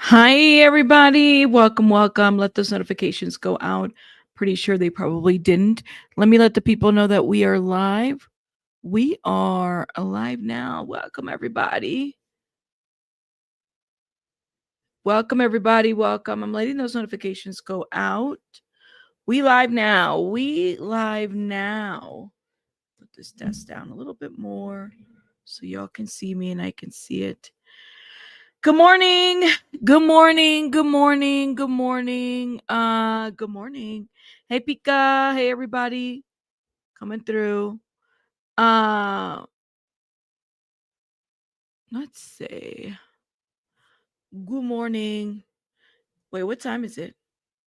Hi, everybody. Welcome, welcome. Let those notifications go out. Pretty sure they probably didn't. Let me let the people know that we are live. We are alive now. Welcome, everybody. Welcome, everybody. Welcome. I'm letting those notifications go out. We live now. We live now. Put this desk down a little bit more so y'all can see me and I can see it. Good morning. Good morning. Good morning. Good morning. Good morning. Hey Pika. Hey everybody. Coming through. Let's see. Good morning. Wait, what time is it?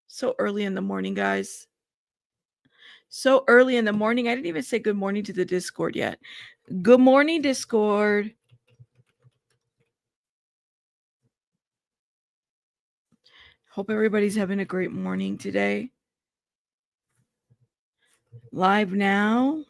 So early in the morning, guys. So early in the morning. I didn't even say good morning to the Discord yet. Good morning, Discord. Hope everybody's having a great morning today. Live now.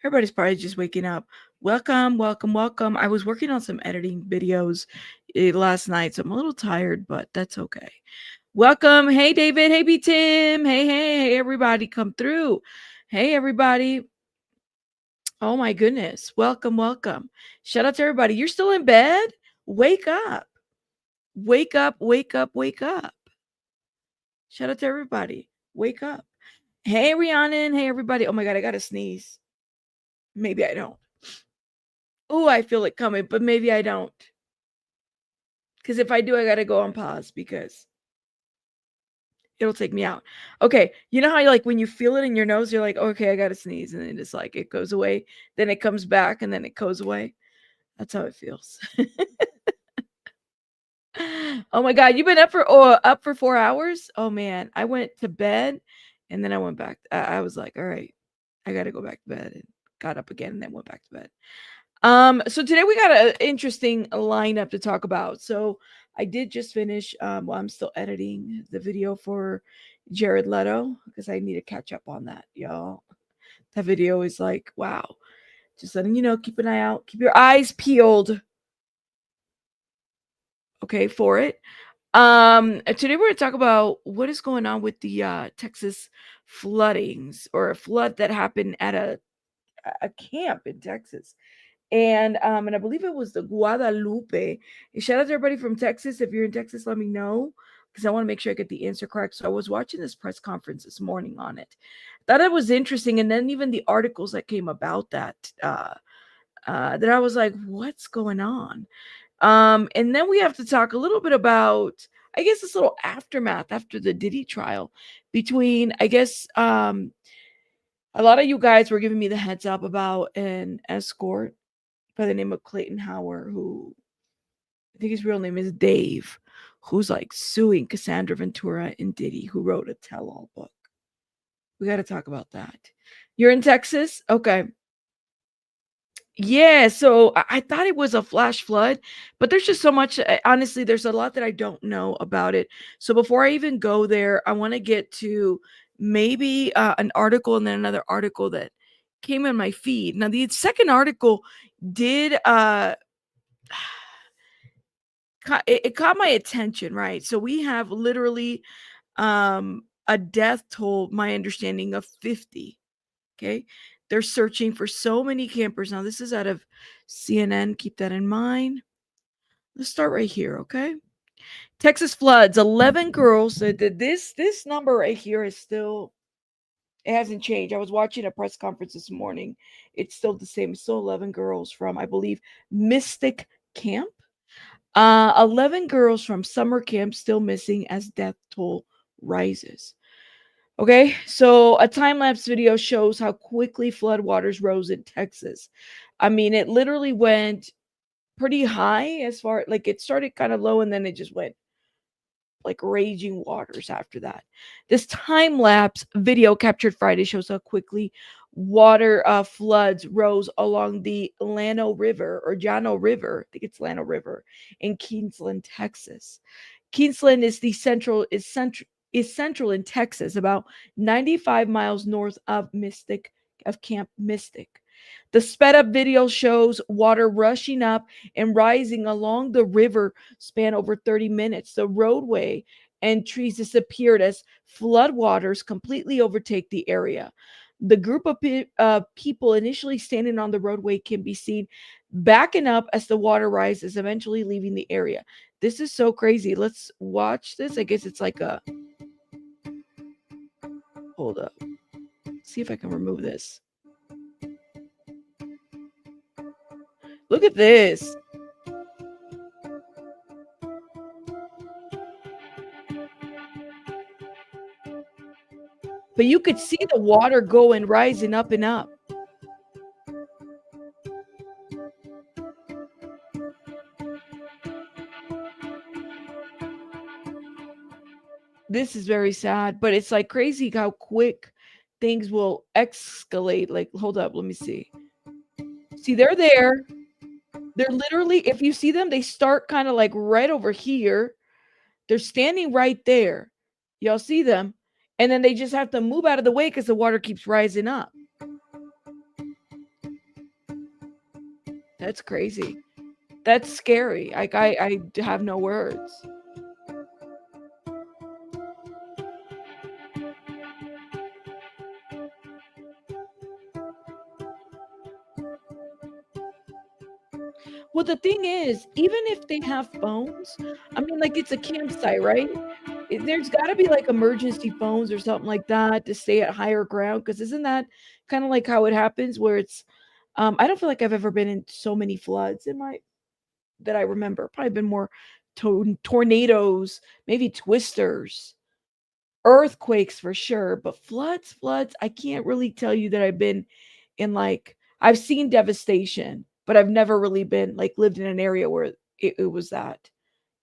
Everybody's probably just waking up. Welcome, welcome, welcome. I was working on some editing videos last night, so I'm a little tired, but that's okay. Welcome. Hey, David. Hey, B. Tim. Hey, everybody. Come through. Hey, everybody. Oh, my goodness. Welcome, welcome. Shout out to everybody. You're still in bed? Wake up. Wake up, wake up, wake up. Shout out to everybody. Wake up. Hey, Rhiannon. Hey, everybody. Oh, my God. I got to sneeze. Maybe I don't. Oh, I feel it coming, but maybe I don't. Because if I do, I got to go on pause because it'll take me out. Okay. You know how like when you feel it in your nose, you're like, okay, I got to sneeze. And then it's like, it goes away. Then it comes back and then it goes away. That's how it feels. Oh my God. You've been up for 4 hours? Oh man. I went to bed and then I went back. I was like, all right, I got to go back to bed, and got up again and then went back to bed. So today we got an interesting lineup to talk about. So I did just finish, well, I'm still editing the video for Jared Leto because I need to catch up on that, y'all. That video is like, wow. Just letting you know, keep an eye out, keep your eyes peeled. Okay, for it. Today we're gonna talk about what is going on with the Texas floodings, or a flood that happened at a camp in Texas. And I believe it was the Guadalupe. And shout out to everybody from Texas. If you're in Texas, let me know because I want to make sure I get the answer correct. So I was watching this press conference this morning on it. Thought it was interesting, and then even the articles that came about that that I was like, what's going on? And then we have to talk a little bit about, I guess, this little aftermath after the Diddy trial between, I guess, a lot of you guys were giving me the heads up about an escort by the name of Clayton Howard, who I think his real name is Dave, who's like suing Cassandra Ventura and Diddy, who wrote a tell-all book. We got to talk about that. You're in Texas? Okay. Yeah, so I thought it was a flash flood, but there's just so much. Honestly, there's a lot that I don't know about it. So before I even go there, I want to get to maybe an article and then another article that came in my feed. Now, the second article did it caught my attention, right? So we have literally a death toll, my understanding, of 50. Okay. They're searching for so many campers. Now, this is out of CNN. Keep that in mind. Let's start right here. Okay. Texas floods, 11 girls. This number right here is still, it hasn't changed. I was watching a press conference this morning. It's still the same. It's still 11 girls from, I believe, Mystic Camp. 11 girls from summer camp still missing as death toll rises. Okay, so a time lapse video shows how quickly floodwaters rose in Texas. I mean, it literally went pretty high, as far like it started kind of low and then it just went like raging waters after that. This time lapse video captured Friday shows how quickly water floods rose along the Llano River, or Llano River. I think it's Llano River in Kingsland, Texas. Kingsland is central in Texas, about 95 miles north of Camp Mystic. The sped up video shows water rushing up and rising along the river span over 30 minutes. The roadway and trees disappeared as floodwaters completely overtake the area. The group of people initially standing on the roadway can be seen backing up as the water rises, eventually leaving the area. This is so crazy. Let's watch this. I guess it's like a hold up. See if I can remove this. Look at this. But you could see the water going rising up and up. This is very sad, but it's like crazy how quick things will escalate. Like, hold up, let me see. See, they're there. They're literally, if you see them, they start kind of like right over here. They're standing right there. Y'all see them? And then they just have to move out of the way because the water keeps rising up. That's crazy. That's scary. Like I have no words. Well, the thing is, even if they have phones, I mean, like it's a campsite, right? There's got to be like emergency phones or something like that to stay at higher ground. Because isn't that kind of like how it happens? Where it's, I don't feel like I've ever been in so many floods in my that I remember. Probably been more tornadoes, maybe twisters, earthquakes for sure, but floods, I can't really tell you that I've been in like I've seen devastation, but I've never really been like lived in an area where it was that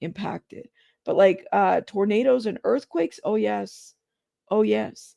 impacted. But like tornadoes and earthquakes, oh yes. Oh yes.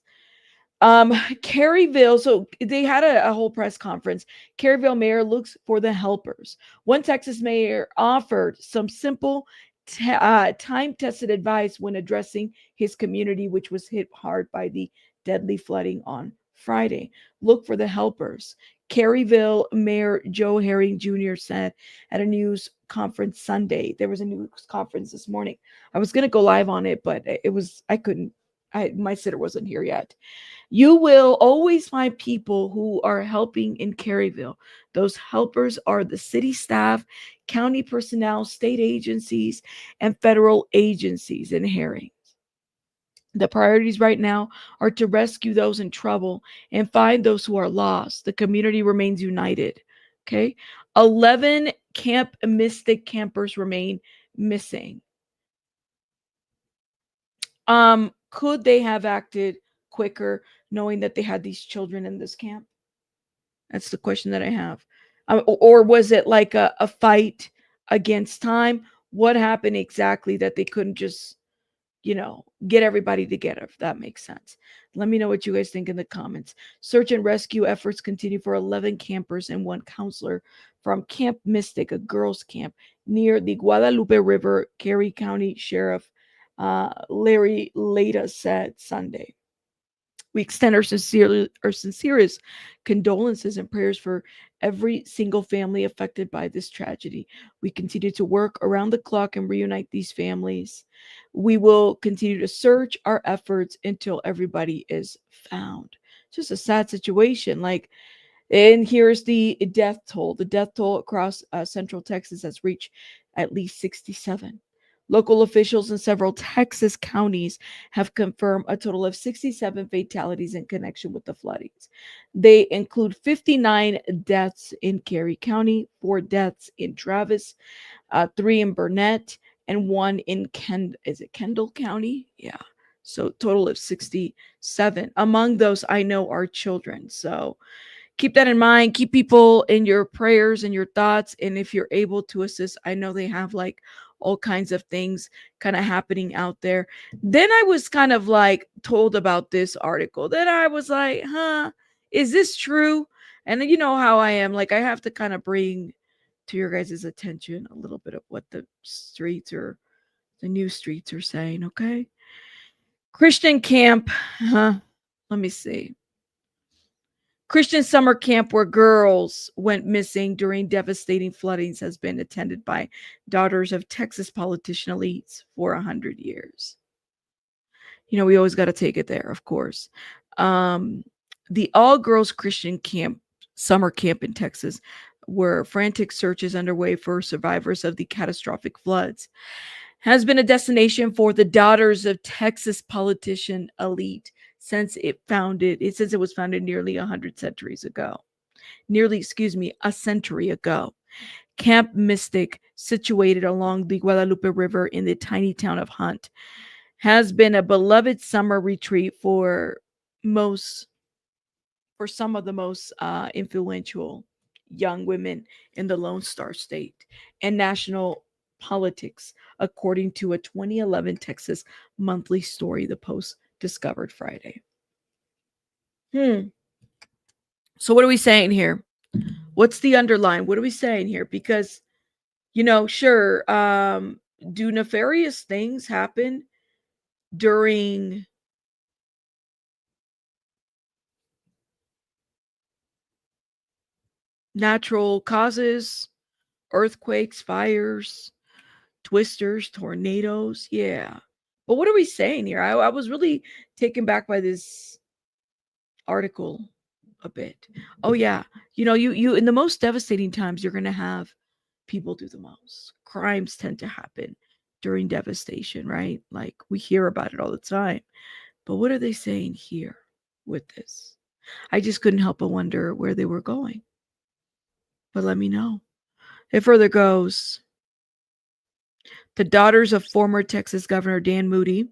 Caryville, so they had a whole press conference. Caryville mayor looks for the helpers. One Texas mayor offered some simple, time tested advice when addressing his community, which was hit hard by the deadly flooding on Friday. Look for the helpers. Caryville Mayor Joe Herring Jr. said at a news conference Sunday. There was a news conference this morning. I was going to go live on it, but I couldn't. My sitter wasn't here yet. You will always find people who are helping in Caryville. Those helpers are the city staff, county personnel, state agencies, and federal agencies in Herring. The priorities right now are to rescue those in trouble and find those who are lost. The community remains united. Okay. 11 Camp Mystic campers remain missing. Could they have acted quicker knowing that they had these children in this camp? That's the question that I have. Or was it like a fight against time? What happened exactly that they couldn't just, get everybody together, if that makes sense? Let me know what you guys think in the comments. Search and rescue efforts continue for 11 campers and one counselor from Camp Mystic, a girls' camp near the Guadalupe River. Cary County Sheriff Larry Leda said Sunday. We extend our sincerest condolences and prayers for every single family affected by this tragedy. We continue to work around the clock and reunite these families. We will continue to search our efforts until everybody is found. It's just a sad situation. Like, and here's the death toll. The death toll across central Texas has reached at least 67. Local officials in several Texas counties have confirmed a total of 67 fatalities in connection with the floodings. They include 59 deaths in Cary County, 4 deaths in Travis, 3 in Burnett, and 1 in Kendall County? Yeah. So total of 67. Among those I know are children. So keep that in mind. Keep people in your prayers and your thoughts. And if you're able to assist, I know they have like all kinds of things kind of happening out there. Then I was kind of like told about this article that I was like, is this true? And you know how I am. Like, I have to kind of bring to your guys' attention a little bit of what the streets or the news streets are saying. Okay. Christian camp. Let me see. Christian summer camp where girls went missing during devastating floodings has been attended by daughters of Texas politician elites for 100 years. We always got to take it there, of course. Um, the all girls Christian camp, summer camp in Texas, where frantic searches underway for survivors of the catastrophic floods, has been a destination for the daughters of Texas politician elite since it was founded nearly 100 centuries ago. Nearly, excuse me, a century ago. Camp Mystic, situated along the Guadalupe River in the tiny town of Hunt, has been a beloved summer retreat most for some of the most influential young women in the Lone Star State and national politics, according to a 2011 Texas monthly story the Post discovered Friday. So what are we saying here? What's the underline? What are we saying here? Because sure, do nefarious things happen during natural causes, earthquakes, fires, twisters, tornadoes? Yeah. But what are we saying here? I was really taken back by this article a bit. Oh yeah. You in the most devastating times, you're gonna have people do the most. Crimes tend to happen during devastation, right? Like we hear about it all the time. But what are they saying here with this? I just couldn't help but wonder where they were going. But let me know. It further goes, the daughters of former Texas Governor Dan Moody,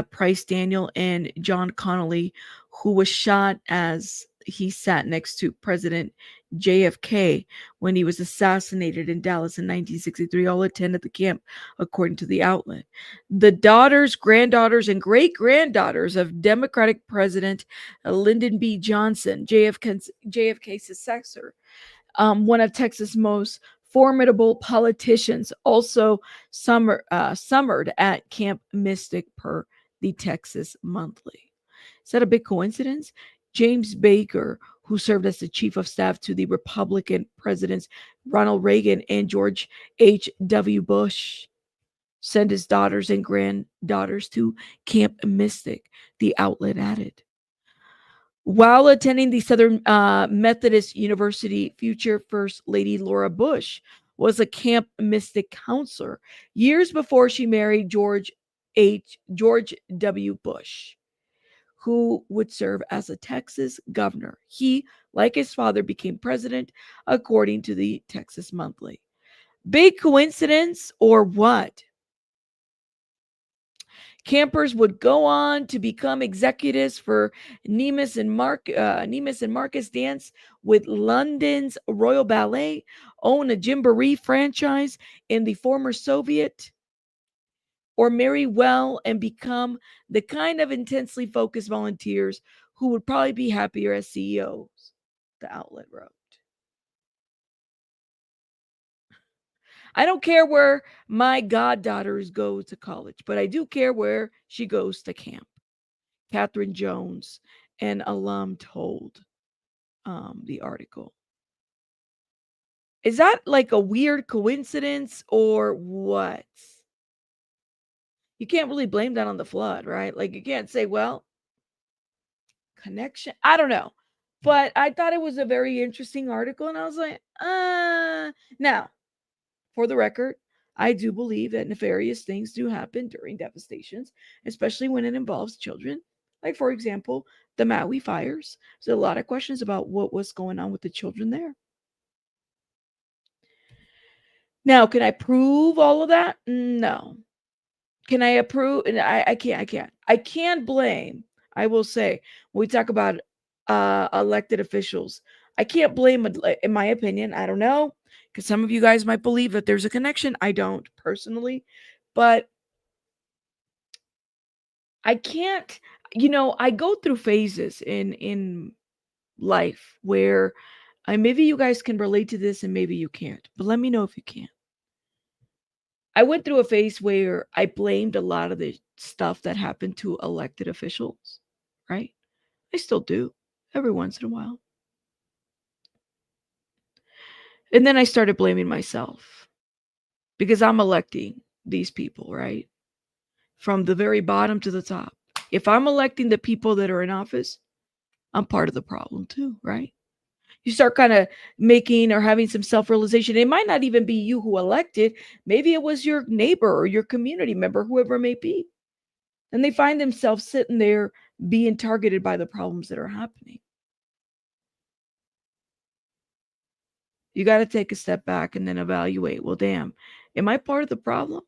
Price Daniel, and John Connolly, who was shot as he sat next to President JFK when he was assassinated in Dallas in 1963, all attended the camp, according to the outlet. The daughters, granddaughters, and great granddaughters of Democratic President Lyndon B. Johnson, JFK's successor, one of Texas' most formidable politicians, also summered at Camp Mystic per the Texas Monthly. Is that a big coincidence? James Baker, who served as the chief of staff to the Republican presidents Ronald Reagan and George H.W. Bush, sent his daughters and granddaughters to Camp Mystic, the outlet added. While attending the Southern Methodist University, future First Lady Laura Bush was a Camp Mystic counselor years before she married George W. Bush, who would serve as a Texas governor. He, like his father, became president, according to the Texas Monthly. Big coincidence or what? Campers would go on to become executives for Nemus and Marcus Dance with London's Royal Ballet, own a Gymboree franchise in the former Soviet, or marry well and become the kind of intensely focused volunteers who would probably be happier as CEOs, the outlet wrote. I don't care where my goddaughters go to college, but I do care where she goes to camp. Catherine Jones, an alum, told the article. Is that like a weird coincidence or what? You can't really blame that on the flood, right? Like you can't say, well, connection. I don't know. But I thought it was a very interesting article, and I was like, now, for the record, I do believe that nefarious things do happen during devastations, especially when it involves children. Like, for example, the Maui fires. There's a lot of questions about what was going on with the children there. Now, can I prove all of that? No. Can I approve? I can't. I can't. I can blame. I will say when we talk about elected officials, I can't blame. In my opinion, I don't know, because some of you guys might believe that there's a connection. I don't personally, but I can't. I go through phases in life where maybe you guys can relate to this and maybe you can't. But let me know if you can. I went through a phase where I blamed a lot of the stuff that happened to elected officials, right? I still do every once in a while. And then I started blaming myself because I'm electing these people, right? From the very bottom to the top. If I'm electing the people that are in office, I'm part of the problem too, right? You start kind of making or having some self realization. It might not even be you who elected. Maybe it was your neighbor or your community member, whoever it may be. And they find themselves sitting there being targeted by the problems that are happening. You got to take a step back and then evaluate. Well, damn, am I part of the problem?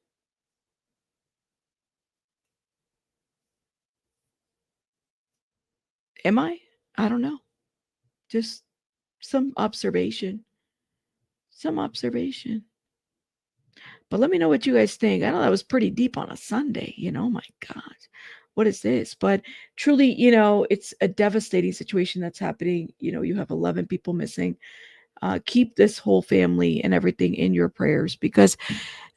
Am I? I don't know. Just some observation. Some observation. But let me know what you guys think. I know that was pretty deep on a Sunday. My God, what is this? But truly, it's a devastating situation that's happening. You have 11 people missing. Keep this whole family and everything in your prayers because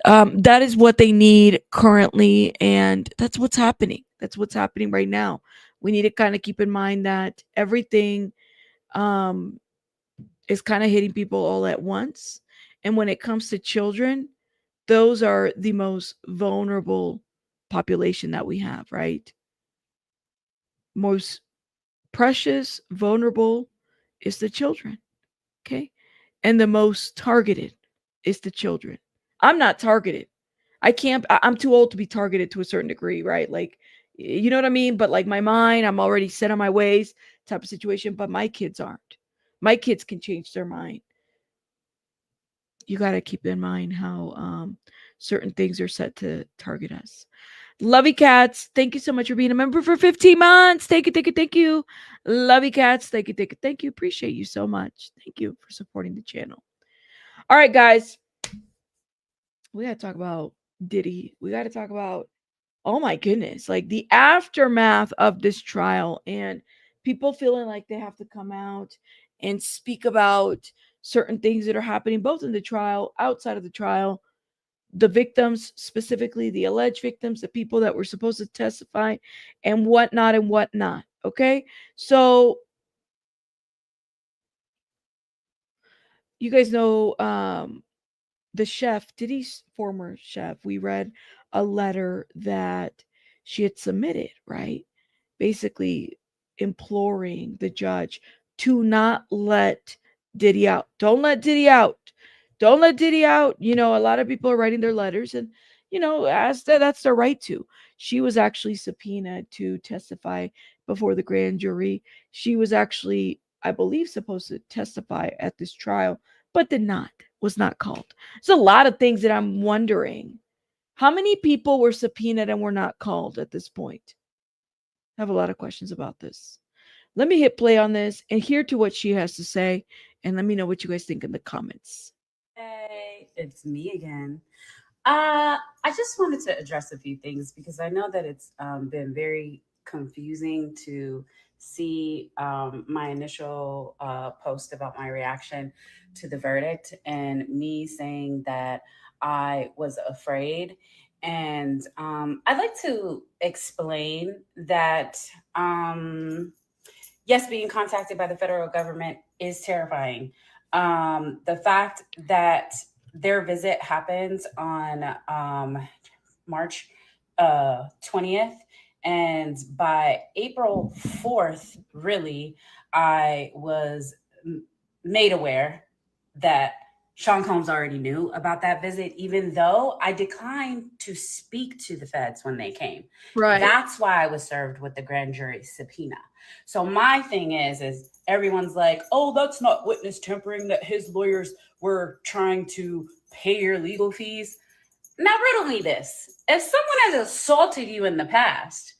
that is what they need currently. And that's what's happening. That's what's happening right now. We need to kind of keep in mind that everything um, is kind of hitting people all at once. And when it comes to children, those are the most vulnerable population that we have, right? Most precious, vulnerable is the children, okay? And the most targeted is the children. I'm not targeted. I can't, I'm too old to be targeted to a certain degree, right? Like, you know what I mean? But like my mind, I'm already set on my ways type of situation, but my kids aren't. My kids can change their mind. You got to keep in mind how certain things are set to target us. Lovey Cats, thank you so much for being a member for 15 months. Thank you, thank you, thank you. Lovey Cats, thank you, thank you, thank you. Appreciate you so much. Thank you for supporting the channel. All right, guys, we got to talk about Diddy. We got to talk about, oh my goodness, like the aftermath of this trial and people feeling like they have to come out and speak about certain things that are happening both in the trial, outside of the trial, the victims, specifically the alleged victims, the people that were supposed to testify, and whatnot and whatnot. Okay. So you guys know the chef, Diddy's former chef, we read a letter that she had submitted, right? Basically imploring the judge to not let Diddy out. Don't let Diddy out. Don't let Diddy out. A lot of people are writing their letters and as that's their right to. She was actually subpoenaed to testify before the grand jury. She was actually, I believe, supposed to testify at this trial, but was not called. There's a lot of things that I'm wondering. How many people were subpoenaed and were not called at this point? I have a lot of questions about this. Let me hit play on this and hear to what she has to say, and let me know what you guys think in the comments. Hey, it's me again. I just wanted to address a few things because I know that it's been very confusing to see my initial post about my reaction to the verdict and me saying that I was afraid. And I'd like to explain that, yes, being contacted by the federal government is terrifying. The fact that their visit happens on March 20th. And by April 4th, really, I was made aware that Sean Combs already knew about that visit, even though I declined to speak to the feds when they came. Right. That's why I was served with the grand jury subpoena. So my thing is everyone's like, oh, that's not witness tampering, that his lawyers were trying to pay your legal fees. Now, riddle me this. If someone has assaulted you in the past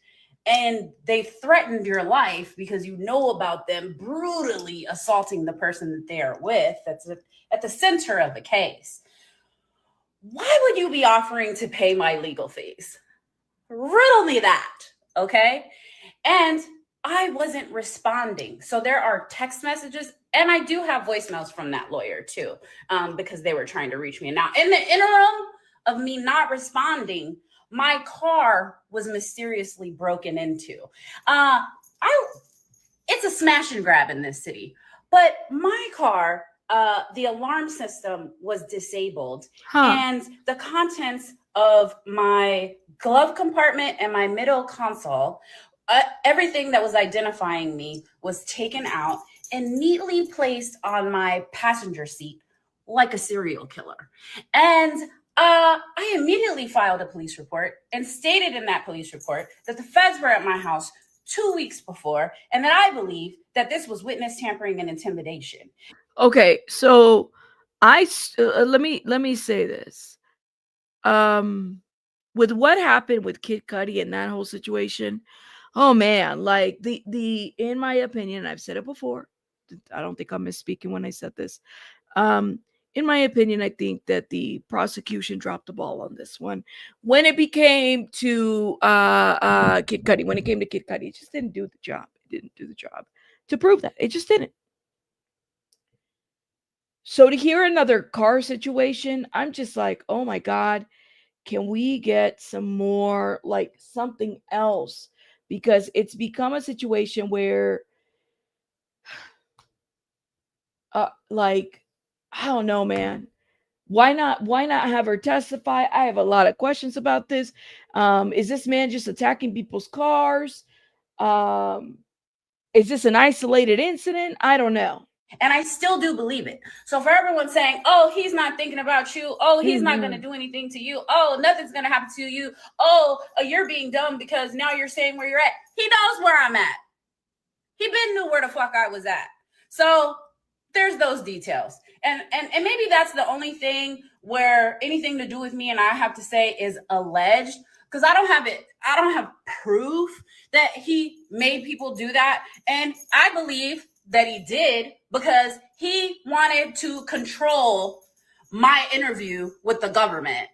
and they threatened your life because you know about them brutally assaulting the person that they are with, that's at the center of the case, why would you be offering to pay my legal fees? Riddle me that, okay? And I wasn't responding. So there are text messages, and I do have voicemails from that lawyer too, because they were trying to reach me. Now, in the interim of me not responding, my car was mysteriously broken into. I It's a smash and grab in this city, but my car the alarm system was disabled, Huh. and the contents of my glove compartment and my middle console, everything that was identifying me was taken out and neatly placed on my passenger seat like a serial killer. And I immediately filed a police report and stated in that police report that the feds were at my house 2 weeks before, and that I believe that this was witness tampering and intimidation. Okay, so let me say this. With what happened with Kid Cudi and that whole situation, oh man, like the in my opinion, I've said it before. I don't think I'm misspeaking when I said this. Um, in my opinion, I think that the prosecution dropped the ball on this one. When it became to Kid Cudi, when it came to Kid Cudi, it just didn't do the job. It didn't do the job to prove that. It just didn't. So to hear another car situation, I'm just like, oh my God, can we get some more, like something else? Because it's become a situation where, like, I don't know, man. Why not have her testify? I have a lot of questions about this. Is this man just attacking people's cars? Um, is this an isolated incident? I don't know. And I still do believe it. So for everyone saying, oh, he's not thinking about you. Oh, he's not going to Mhm. do anything to you. Oh, nothing's going to happen to you. Oh, you're being dumb because now you're saying where you're at. He knows where I'm at. He been knew where the fuck I was at. So there's those details. And maybe that's the only thing where anything to do with me and I have to say is alleged, because I don't have proof that he made people do that. And I believe that he did because he wanted to control my interview with the government.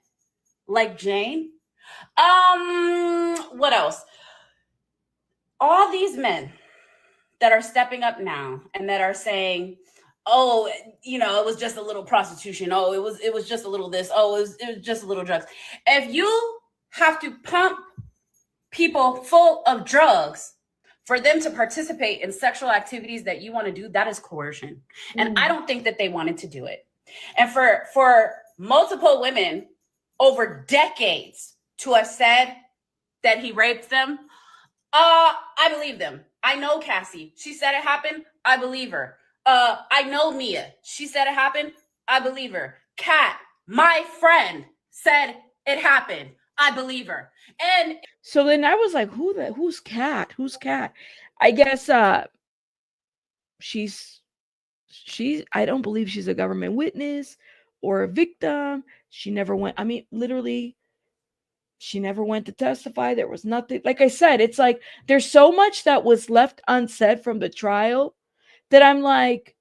Like Jane. What else? All these men that are stepping up now and that are saying, oh, it was just a little prostitution. Oh, it was just a little this. Oh, it was just a little drugs. If you have to pump people full of drugs for them to participate in sexual activities that you want to do, that is coercion. And I don't think that they wanted to do it. And for multiple women over decades to have said that he raped them, I believe them. I know Cassie. She said it happened. I believe her. I know Mia. She said it happened. I believe her. Kat, my friend, said it happened. I believe her. And So then I was like, who's Cat? Who's Cat? I guess she's I don't believe she's a government witness or a victim. She never went, I mean, literally, she never went to testify. There was nothing. Like I said, it's like there's so much that was left unsaid from the trial that I'm like,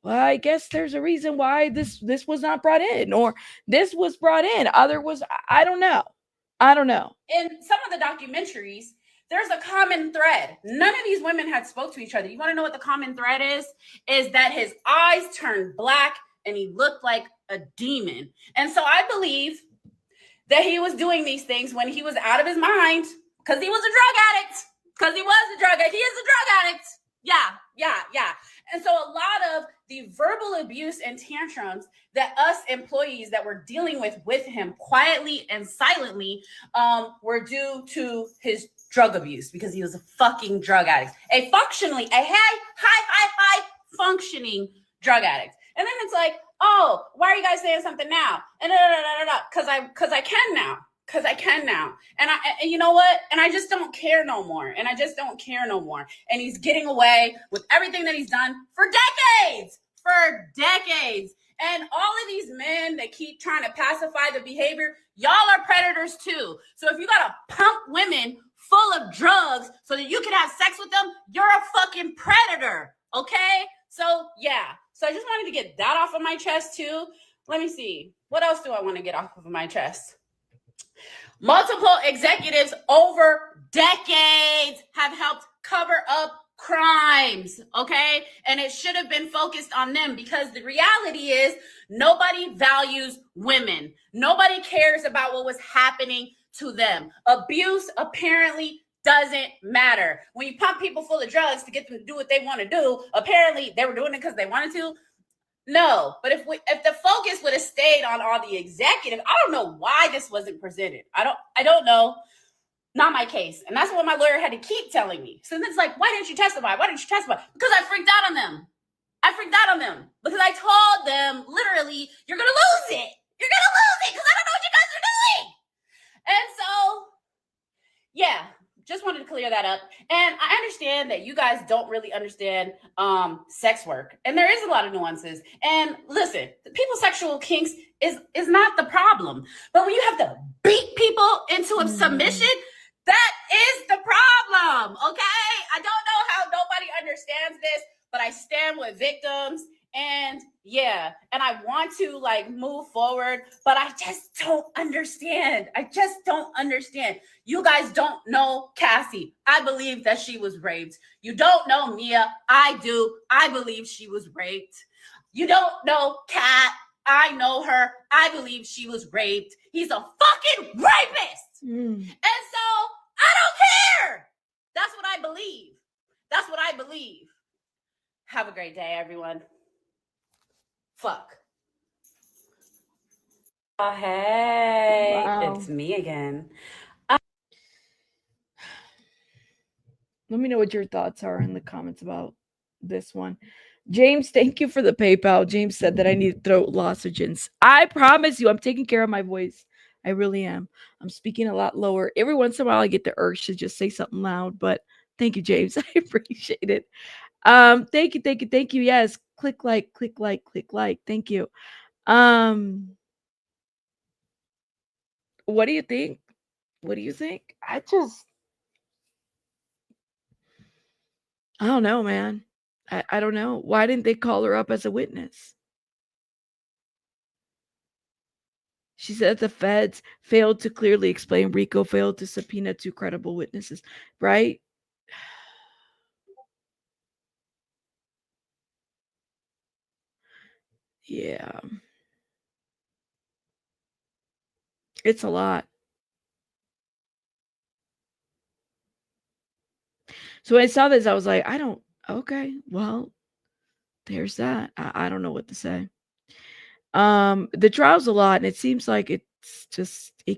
well, I guess there's a reason why this was not brought in, or this was brought in. Other was, I don't know. I don't know. in some of the documentaries, there's a common thread. None of these women had spoke to each other. You want to know what the common thread is? Is that his eyes turned black and he looked like a demon. And so I believe that he was doing these things when he was out of his mind, because he was a drug addict. Because he was a drug addict. He is a drug addict. Yeah. And so a lot of the verbal abuse and tantrums that us employees that were dealing with him quietly and silently were due to his drug abuse, because he was a fucking drug addict, a high functioning drug addict. And then it's like, oh, why are you guys saying something now? And because I can now. Because I can now. And you know what? And I just don't care no more. And And he's getting away with everything that he's done for decades. And all of these men that keep trying to pacify the behavior, y'all are predators too. So if you gotta pump women full of drugs so that you can have sex with them, you're a fucking predator. Okay? So yeah. So I just wanted to get that off of my chest too. Let me see. What else do I want to get off of my chest? Multiple executives over decades have helped cover up crimes, okay? And it should have been focused on them, because the reality is nobody values women. Nobody cares about what was happening to them. Abuse apparently doesn't matter. When you pump people full of drugs to get them to do what they want to do, apparently they were doing it because they wanted to. No, but if the focus would have stayed on all the executive, I don't know why this wasn't presented. I don't know. Not my case. And that's what my lawyer had to keep telling me. So then it's like, why didn't you testify? Why didn't you testify? Because I freaked out on them. I freaked out on them because I told them literally, you're going to lose it. You're going to lose it because I don't know what you guys are doing. And so, yeah, just wanted to clear that up. And I understand that you guys don't really understand sex work. And there is a lot of nuances. And listen, people's sexual kinks is not the problem. But when you have to beat people into a submission, that is the problem, okay? I don't know how nobody understands this, but I stand with victims. And yeah, and I want to like move forward, but I just don't understand. I just don't understand. You guys don't know Cassie. I believe that she was raped. You don't know Mia. I do. I believe she was raped. You don't know Kat. I know her. I believe she was raped. He's a fucking rapist. And so I don't care. That's what I believe. That's what I believe. Have a great day, everyone. Fuck. Oh, hey. Wow. It's me again. Let me know what your thoughts are in the comments about this one. James, thank you for the PayPal. James said that I need throat lozenges. I promise you, I'm taking care of my voice. I really am. I'm speaking a lot lower. Every once in a while, I get the urge to just say something loud, but thank you, James. I appreciate it. Thank you. Yes, click like. Thank you. What do you think? What do you think? I don't know, man. I don't know. Why didn't they call her up as a witness? She said the feds failed to clearly explain. Rico failed to subpoena 2 credible witnesses, right? Yeah. It's a lot. So when I saw this, I was like, okay, well, there's that. I don't know what to say. The trial's a lot, and it seems like it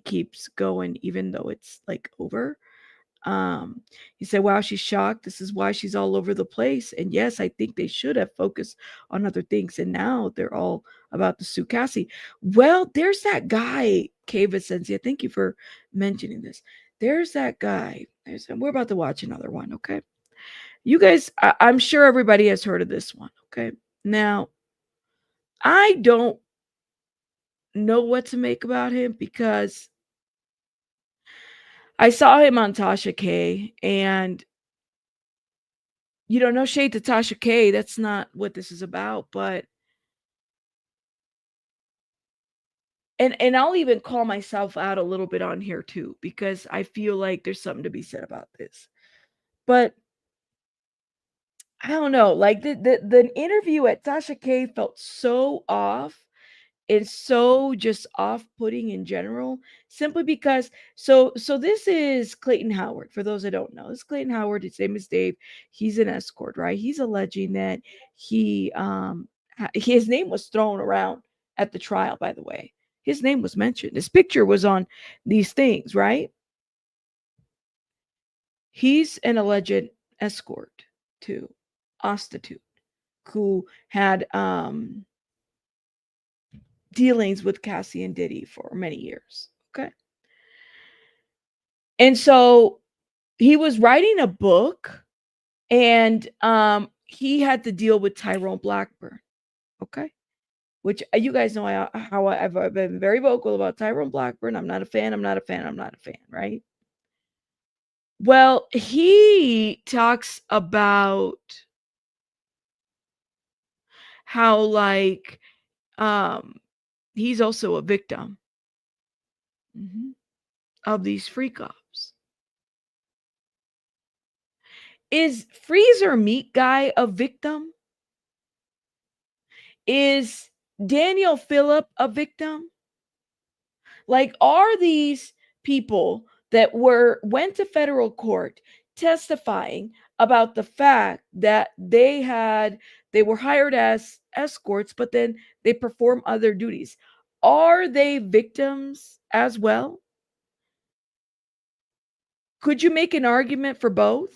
keeps going even though it's like over. He said, wow, she's shocked. This is why she's all over the place. And yes, I think they should have focused on other things. And now they're all about to sue Cassie. Well, there's that guy, Kava Sensia. Thank you for mentioning this. There's that guy. We're about to watch another one. Okay. You guys, I'm sure everybody has heard of this one. Okay. Now, I don't know what to make about him because I saw him on Tasha K, and no shade to Tasha K. That's not what this is about, but and I'll even call myself out a little bit on here too, because I feel like there's something to be said about this. But I don't know, like the interview at Tasha K felt so off. It's so just off-putting in general, simply because so this is Clayton Howard. For those that don't know, this is Clayton Howard. His name is Dave. He's an escort, right? He's alleging that his name was thrown around at the trial, by the way. His name was mentioned. His picture was on these things, right? He's an alleged escort to prostitute who had dealings with Cassie and Diddy for many years. Okay. And so he was writing a book, and he had to deal with Tyrone Blackburn. Okay. Which you guys know how I've been very vocal about Tyrone Blackburn. I'm not a fan. Right? Well, he talks about how like he's also a victim of these freak offs. Is Freezer Meat Guy a victim? Is Daniel Phillip a victim? Like, are these people that went to federal court testifying about the fact that they were hired as escorts, but then they perform other duties. Are they victims as well? Could you make an argument for both?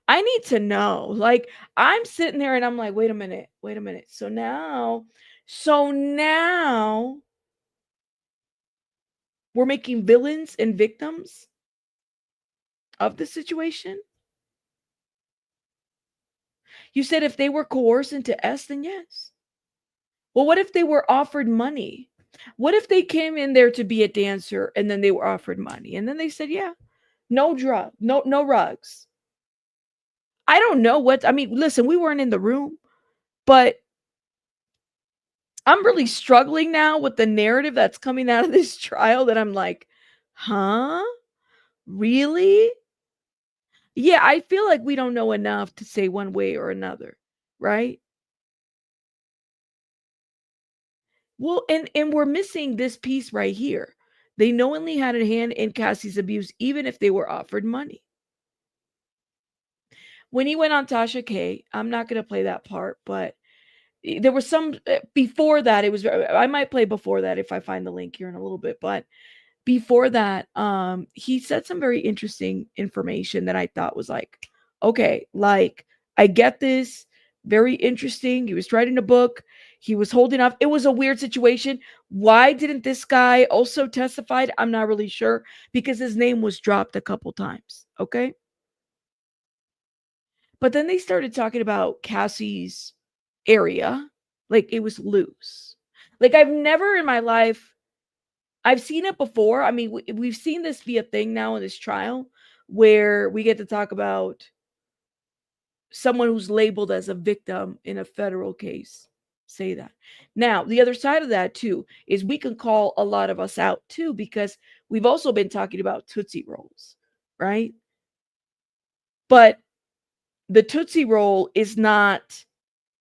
I need to know. Like, I'm sitting there and I'm like, wait a minute, wait a minute. So now we're making villains and victims of the situation? You said if they were coerced into S, then yes. Well, what if they were offered money? What if they came in there to be a dancer and then they were offered money and then they said, yeah, no drug, no rugs. I don't know what, I mean, listen, we weren't in the room, but I'm really struggling now with the narrative that's coming out of this trial that I'm like, huh? Really? Yeah, I feel like we don't know enough to say one way or another, right? Well, and we're missing this piece right here. They knowingly had a hand in Cassie's abuse, even if they were offered money. When he went on Tasha K, I'm not going to play that part, but there was some before that. It was, I might play before that if I find the link here in a little bit, but before that, he said some very interesting information that I thought was like, okay, like I get this, very interesting. He was writing a book, he was holding up. It was a weird situation. Why didn't this guy also testified? I'm not really sure because his name was dropped a couple times. Okay. But then they started talking about Cassie's area, like it was loose. Like I've never in my life, I've seen it before. I mean, we've seen this be a thing now in this trial where we get to talk about someone who's labeled as a victim in a federal case. Say that. Now, the other side of that too is we can call a lot of us out too because we've also been talking about Tootsie Rolls, right? But the Tootsie Roll is not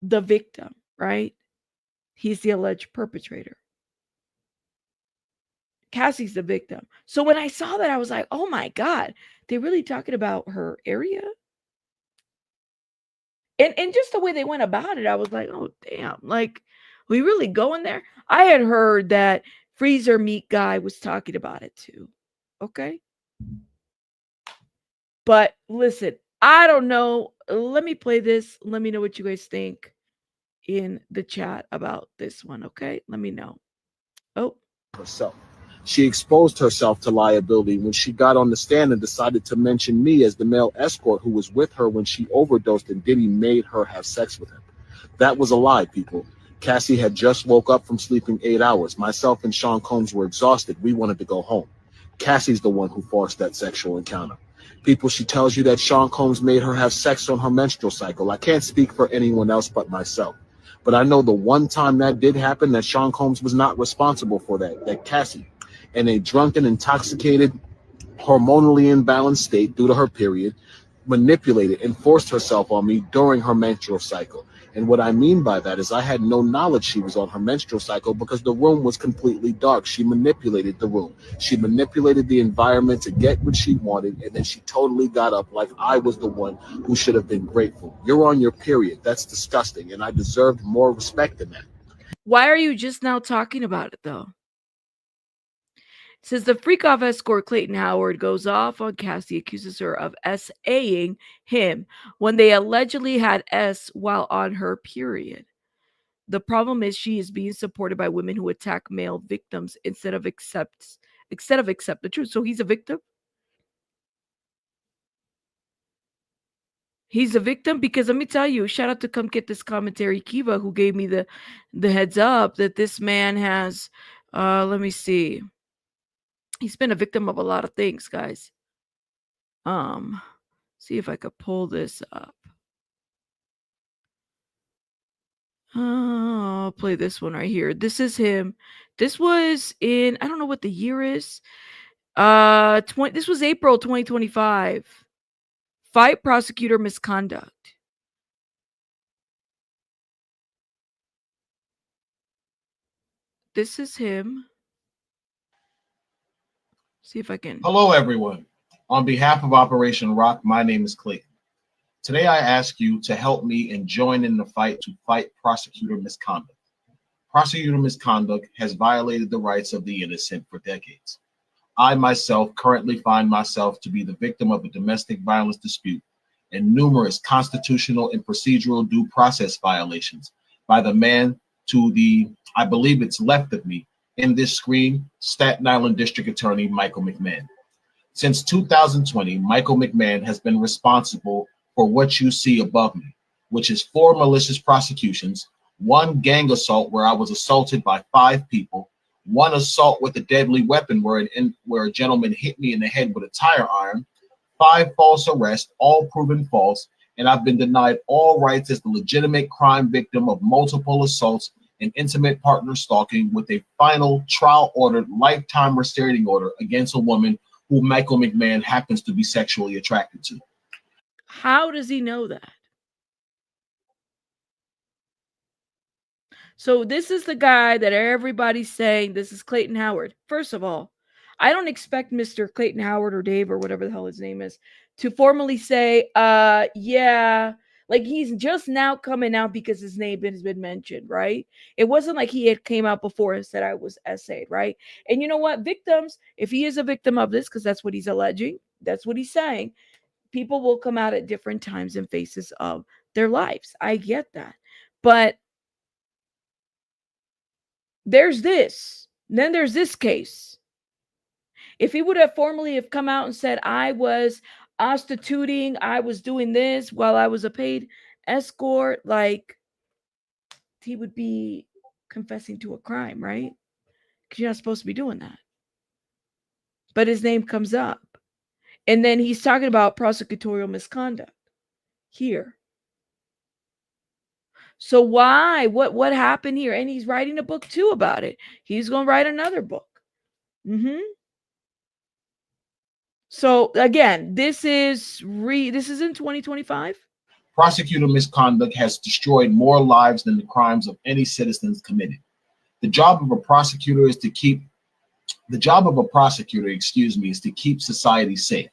the victim, right? He's the alleged perpetrator. Cassie's the victim. So when I saw that, I was like, oh my God, they're really talking about her area? And just the way they went about it, I was like, oh damn, like we really going there? I had heard that Freezer Meat Guy was talking about it too. Okay. But listen, I don't know. Let me play this. Let me know what you guys think in the chat about this one. Okay. Let me know. Oh. Herself. She exposed herself to liability when she got on the stand and decided to mention me as the male escort who was with her when she overdosed and Diddy made her have sex with him. That was a lie, people. Cassie had just woke up from sleeping 8 hours. Myself and Sean Combs were exhausted. We wanted to go home. Cassie's the one who forced that sexual encounter. People, she tells you that Sean Combs made her have sex on her menstrual cycle. I can't speak for anyone else but myself. But I know the one time that did happen, that Sean Combs was not responsible for that. That Cassie, in a drunken, intoxicated, hormonally imbalanced state due to her period, manipulated and forced herself on me during her menstrual cycle. And what I mean by that is I had no knowledge she was on her menstrual cycle because the room was completely dark. She manipulated the room. She manipulated the environment to get what she wanted, and then she totally got up like I was the one who should have been grateful. You're on your period. That's disgusting, and I deserved more respect than that. Why are you just now talking about it though? It says the freak off escort Clayton Howard goes off on Cassie, accuses her of SAing him when they allegedly had S while on her period. The problem is she is being supported by women who attack male victims instead of accept the truth. So he's a victim. He's a victim because let me tell you, shout out to Come Get This Commentary Kiva, who gave me the heads up that this man has let me see. He's been a victim of a lot of things, guys. See if I could pull this up. I'll play this one right here. This is him. This was in, I don't know what the year is. This was April 2025. Fight prosecutor misconduct. This is him. See if I can. Hello, everyone. On behalf of Operation Rock, my name is Clayton. Today I ask you to help me and join in the fight to fight prosecutor misconduct. Prosecutor misconduct has violated the rights of the innocent for decades. I myself currently find myself to be the victim of a domestic violence dispute and numerous constitutional and procedural due process violations by the man to the, I believe it's left of me in this screen, Staten Island District Attorney Michael McMahon. Since 2020, Michael McMahon has been responsible for what you see above me, which is 4 malicious prosecutions, 1 gang assault where I was assaulted by 5 people, 1 assault with a deadly weapon where a gentleman hit me in the head with a tire iron, 5 false arrests, all proven false, and I've been denied all rights as the legitimate crime victim of multiple assaults and intimate partner stalking with a final trial-ordered lifetime restraining order against a woman who Michael McMahon happens to be sexually attracted to. How does he know that? So this is the guy that everybody's saying this is Clayton Howard. First of all, I don't expect Mr. Clayton Howard or Dave or whatever the hell his name is to formally say, yeah, like he's just now coming out because his name has been mentioned, right? It wasn't like he had came out before and said I was essayed, right? And you know what? Victims, if he is a victim of this, because that's what he's alleging, that's what he's saying, people will come out at different times and phases of their lives. I get that. But there's this. Then there's this case. If he would have formally have come out and said, I was prostituting, I was doing this while I was a paid escort, like he would be confessing to a crime, right? Because you're not supposed to be doing that. But his name comes up. And then he's talking about prosecutorial misconduct here. So why? What happened here? And he's writing a book too about it. He's going to write another book. So again, this is in 2025. Prosecutor misconduct has destroyed more lives than the crimes of any citizens committed. The job of a prosecutor is to keep society safe.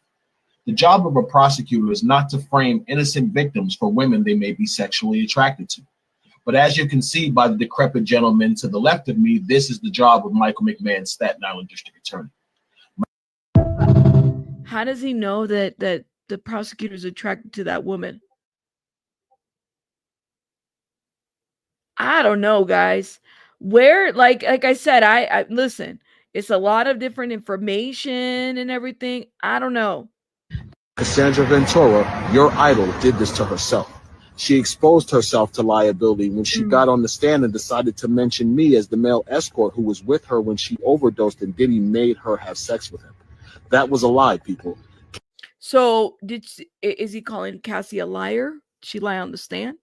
The job of a prosecutor is not to frame innocent victims for women they may be sexually attracted to. But as you can see by the decrepit gentleman to the left of me, this is the job of Michael McMahon, Staten Island District Attorney. How does he know that the prosecutor is attracted to that woman? I don't know, guys. Where, like I said, I listen, it's a lot of different information and everything. I don't know. Cassandra Ventura, your idol, did this to herself. She exposed herself to liability when she got on the stand and decided to mention me as the male escort who was with her when she overdosed and Diddy made her have sex with him. That was a lie, people. So is he calling Cassie a liar? Did she lie on the stand?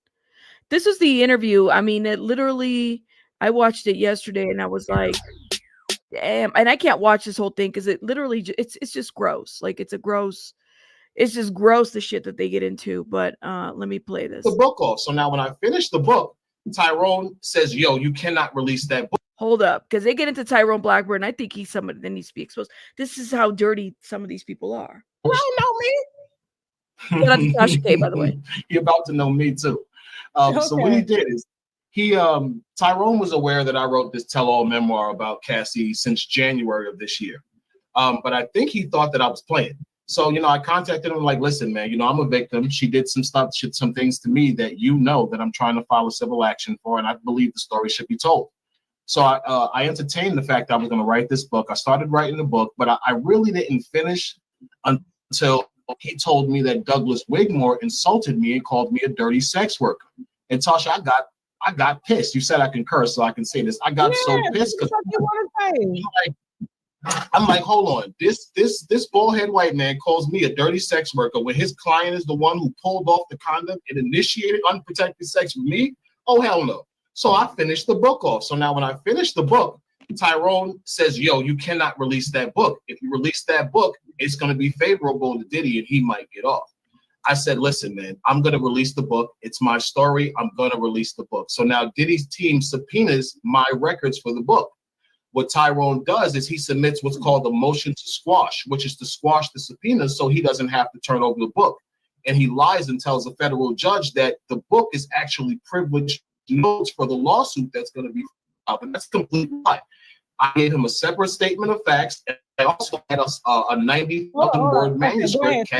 This is the interview. I mean, it literally, I watched it yesterday and I was like, damn. And I can't watch this whole thing because it literally, it's just gross. Like it's just gross, the shit that they get into. But let me play this. The book off. So now when I finish the book, Tyrone says, yo, you cannot release that book. Hold up, because they get into Tyrone Blackburn. I think he's somebody that needs to be exposed. This is how dirty some of these people are. You don't know me. Shout out to Tasha K, by the way. You're about to know me too. So what he did is Tyrone was aware that I wrote this tell-all memoir about Cassie since January of this year. But I think he thought that I was playing. So, I contacted him like, listen, man, I'm a victim. She did some things to me that that I'm trying to file a civil action for, and I believe the story should be told. So I entertained the fact that I was going to write this book. I started writing the book, but I really didn't finish until he told me that Douglas Wigmore insulted me and called me a dirty sex worker. And Tasha, I got pissed. You said I can curse, so I can say this. I got so pissed because I'm like, hold on. This bald head white man calls me a dirty sex worker when his client is the one who pulled off the condom and initiated unprotected sex with me. Oh, hell no. So I finished the book off. So now when I finish the book, Tyrone says, yo, you cannot release that book. If you release that book, it's going to be favorable to Diddy and he might get off. I said, listen, man, I'm going to release the book. It's my story. I'm going to release the book. So now Diddy's team subpoenas my records for the book. What Tyrone does is he submits what's called a motion to squash, which is to squash the subpoena so he doesn't have to turn over the book. And he lies and tells a federal judge that the book is actually privileged notes for the lawsuit that's going to be filed. And that's a complete lie. I gave him a separate statement of facts, and I also had a 90,000 word manuscript.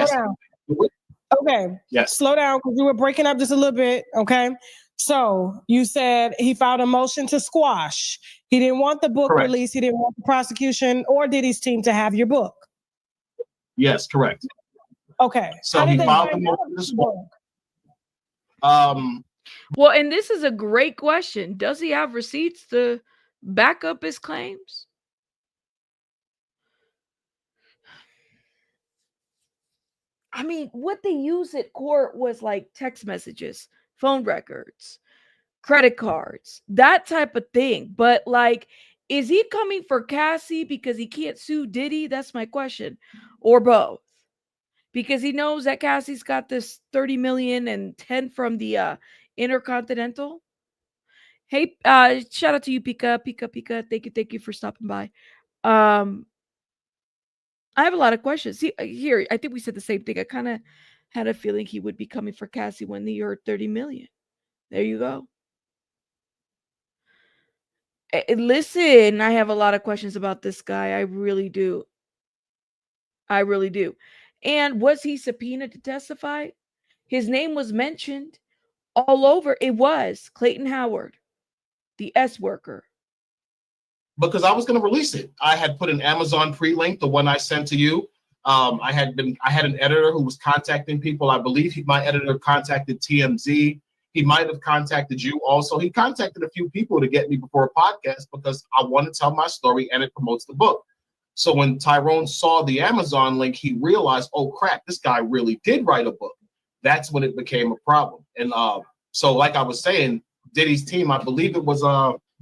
Okay. Yes. Slow down, because you were breaking up just a little bit. Okay. So you said he filed a motion to squash. He didn't want the book Correct. released. He didn't want the prosecution or Diddy's team to have your book. Yes, correct. Okay. So he filed the motion to squash. Well, and this is a great question. Does he have receipts to back up his claims? I mean, what they used at court was like text messages, phone records, credit cards, that type of thing. But like, is he coming for Cassie because he can't sue Diddy? That's my question. Or both. Because he knows that Cassie's got this 30 million and 10 from the Intercontinental. Hey, shout out to you, Pika. Thank you for stopping by. I have a lot of questions. See, here, I think we said the same thing. I kind of had a feeling he would be coming for Cassie when he earned 30 million. There you go. Listen, I have a lot of questions about this guy. I really do. I really do. And was he subpoenaed to testify? His name was mentioned all over. It was Clayton Howard, the S worker. Because I was going to release it. I had put an Amazon pre-link, the one I sent to you. I had an editor who was contacting people. I believe my editor contacted TMZ. He might have contacted you also. He contacted a few people to get me before a podcast because I want to tell my story and it promotes the book. So when Tyrone saw the Amazon link, he realized, oh crap, this guy really did write a book. That's when it became a problem. And so like I was saying, Diddy's team, I believe it was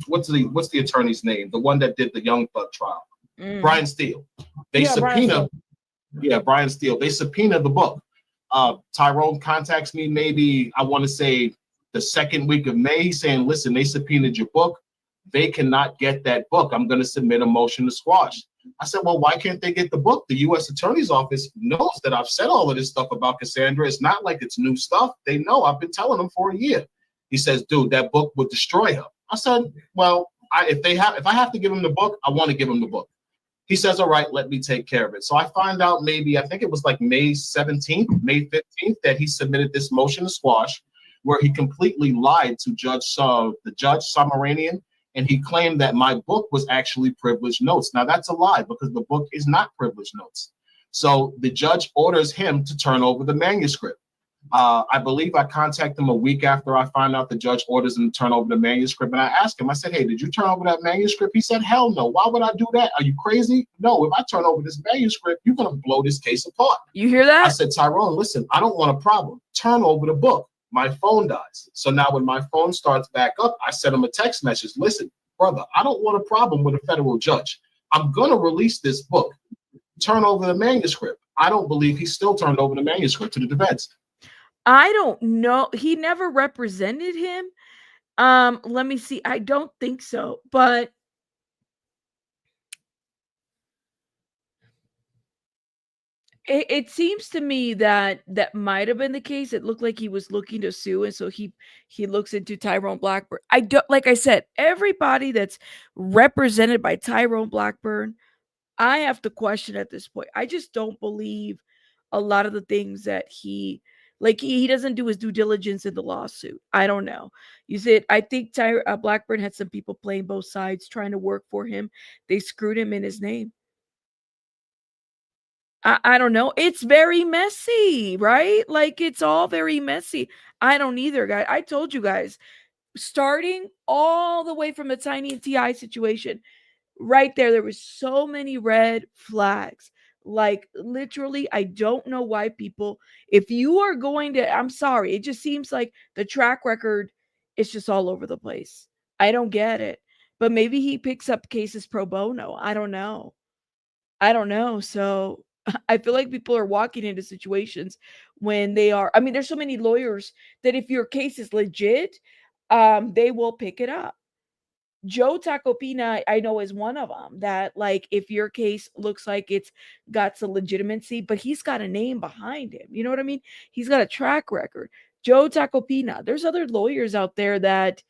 what's the attorney's name? The one that did the Young Thug trial, Brian Steele. They subpoena, Brian Steele. They subpoena the book. Tyrone contacts me maybe, I want to say the second week of May. He's saying, listen, they subpoenaed your book. They cannot get that book. I'm going to submit a motion to squash. I said, well, why can't they get the book? The U.S. Attorney's Office knows that I've said all of this stuff about Cassandra. It's not like it's new stuff. They know. I've been telling them for a year. He says, dude, that book would destroy her. I said, well, if I have to give him the book, I want to give him the book. He says, all right, let me take care of it. So I find out I think it was like May 17th, May 15th, that he submitted this motion to squash, where he completely lied to the judge, Samaranian, and he claimed that my book was actually privileged notes. Now that's a lie because the book is not privileged notes. So the judge orders him to turn over the manuscript. I believe I contact him a week after I find out the judge orders him to turn over the manuscript. And I asked him, I said, hey, did you turn over that manuscript? He said, hell no. Why would I do that? Are you crazy? No, if I turn over this manuscript, you're going to blow this case apart. You hear that? I said, Tyrone, listen, I don't want a problem. Turn over the book. My phone dies. So now when my phone starts back up, I sent him a text message. Listen, brother, I don't want a problem with a federal judge. I'm going to release this book. Turn over the manuscript. I don't believe he still turned over the manuscript to the defense. I don't know. He never represented him. Let me see. I don't think so, but it seems to me that might have been the case. It looked like he was looking to sue, and so he looks into Tyrone Blackburn. I don't, like I said, everybody that's represented by Tyrone Blackburn, I have to question at this point. I just don't believe a lot of the things that he doesn't do his due diligence in the lawsuit. I don't know. You said, I think Blackburn had some people playing both sides trying to work for him. They screwed him in his name. I don't know. It's very messy, right? Like, it's all very messy. I don't either, guys. I told you guys, starting all the way from the Tiny and T.I. situation, right there was so many red flags. Like, literally, I don't know why people, if you are going to, I'm sorry, it just seems like the track record is just all over the place. I don't get it. But maybe he picks up cases pro bono. I don't know. So I feel like people are walking into situations when they are, I mean, there's so many lawyers that if your case is legit, they will pick it up. Joe Tacopina, I know, is one of them that, like, if your case looks like it's got some legitimacy, but he's got a name behind him. You know what I mean? He's got a track record. Joe Tacopina. There's other lawyers out there that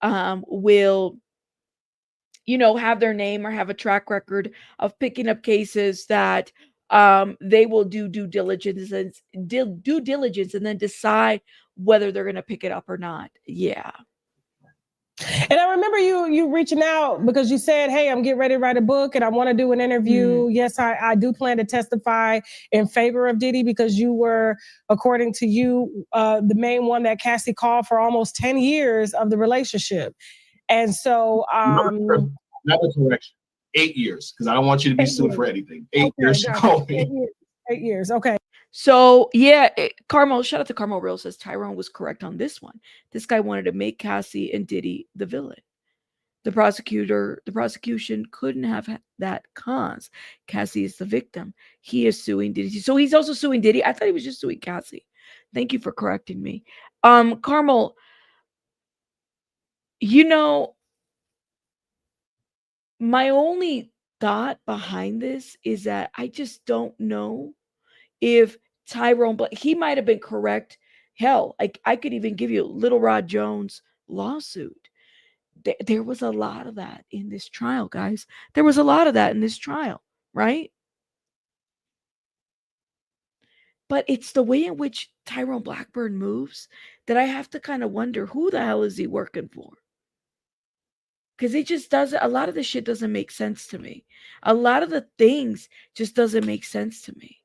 will, you know, have their name or have a track record of picking up cases that they will do due diligence and then decide whether they're going to pick it up or not. Yeah. And I remember you reaching out because you said, hey, I'm getting ready to write a book and I want to do an interview. Yes, I do plan to testify in favor of Diddy because you were, according to you, the main one that Cassie called for almost 10 years of the relationship. And so another correction, 8 years, because I don't want you to be sued for anything. 8 years. Gotcha. 8 years. Okay. So yeah, Carmel, shout out to Carmel Real, says Tyrone was correct on this one. This guy wanted to make Cassie and Diddy the villain. The prosecution couldn't have that cause. Cassie is the victim. He is suing Diddy. So he's also suing Diddy. I thought he was just suing Cassie. Thank you for correcting me. Carmel, you know, my only thought behind this is that I just don't know if Tyrone, but he might have been correct. Hell, I could even give you Little Rod Jones' lawsuit. There was a lot of that in this trial, guys. There was a lot of that in this trial, right? But it's the way in which Tyrone Blackburn moves that I have to kind of wonder, who the hell is he working for? Because it just doesn't, a lot of the shit doesn't make sense to me. A lot of the things just doesn't make sense to me.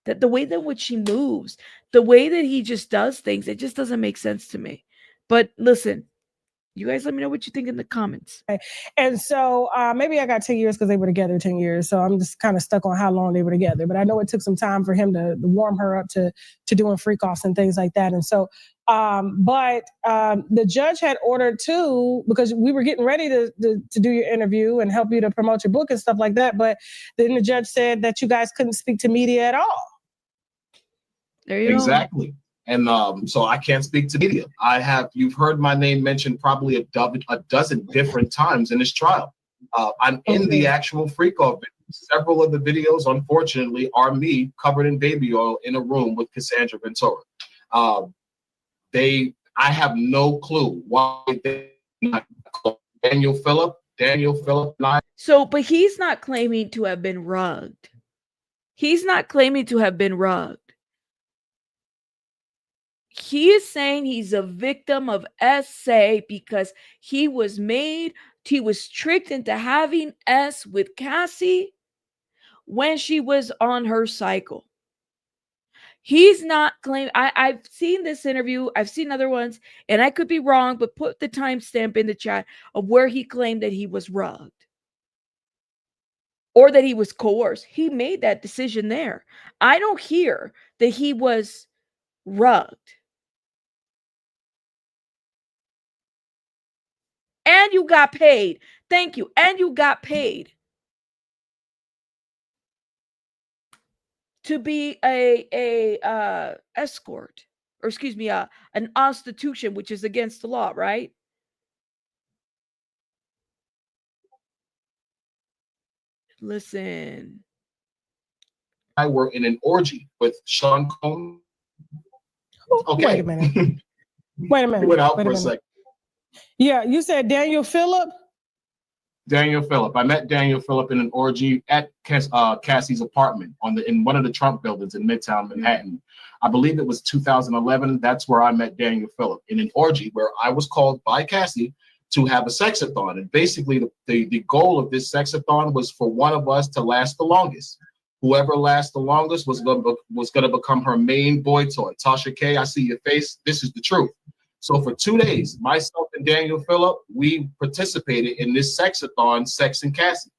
That the way that which he moves, the way that he just does things, it just doesn't make sense to me. But listen, you guys let me know what you think in the comments. And so maybe I got 10 years because they were together 10 years. So I'm just kind of stuck on how long they were together. But I know it took some time for him to warm her up to doing freak offs and things like that. And so, but the judge had ordered too, because we were getting ready to do your interview and help you to promote your book and stuff like that. But then the judge said that you guys couldn't speak to media at all. There you go. Exactly. And so I can't speak to media. You've heard my name mentioned probably a dozen different times in this trial. I'm in the actual freak off video. Several of the videos, unfortunately, are me covered in baby oil in a room with Cassandra Ventura. I have no clue why they not called Daniel Phillip. So, but he's not claiming to have been rugged. He's not claiming to have been rugged. He is saying he's a victim of SA because he was tricked into having S with Cassie when she was on her cycle. He's not claiming. I've seen this interview. I've seen other ones, and I could be wrong, but put the timestamp in the chat of where he claimed that he was rugged or that he was coerced. He made that decision there. I don't hear that he was rugged. And you got paid. Thank you. And you got paid to be a escort, or excuse me, an prostitution, which is against the law, right? Listen. I were in an orgy with Sean Combs. Okay. Wait a minute. Wait a minute. Went out for a second. Yeah, you said Daniel Phillip? Daniel Phillip. I met Daniel Phillip in an orgy at Cassie's apartment in one of the Trump buildings in Midtown Manhattan. I believe it was 2011. That's where I met Daniel Phillip in an orgy where I was called by Cassie to have a sexathon. And basically the goal of this sexathon was for one of us to last the longest. Whoever lasts the longest was going to become her main boy toy. Tasha K, I see your face. This is the truth. So for 2 days, myself and Daniel Phillip, we participated in this sexathon, Sex and Cassie.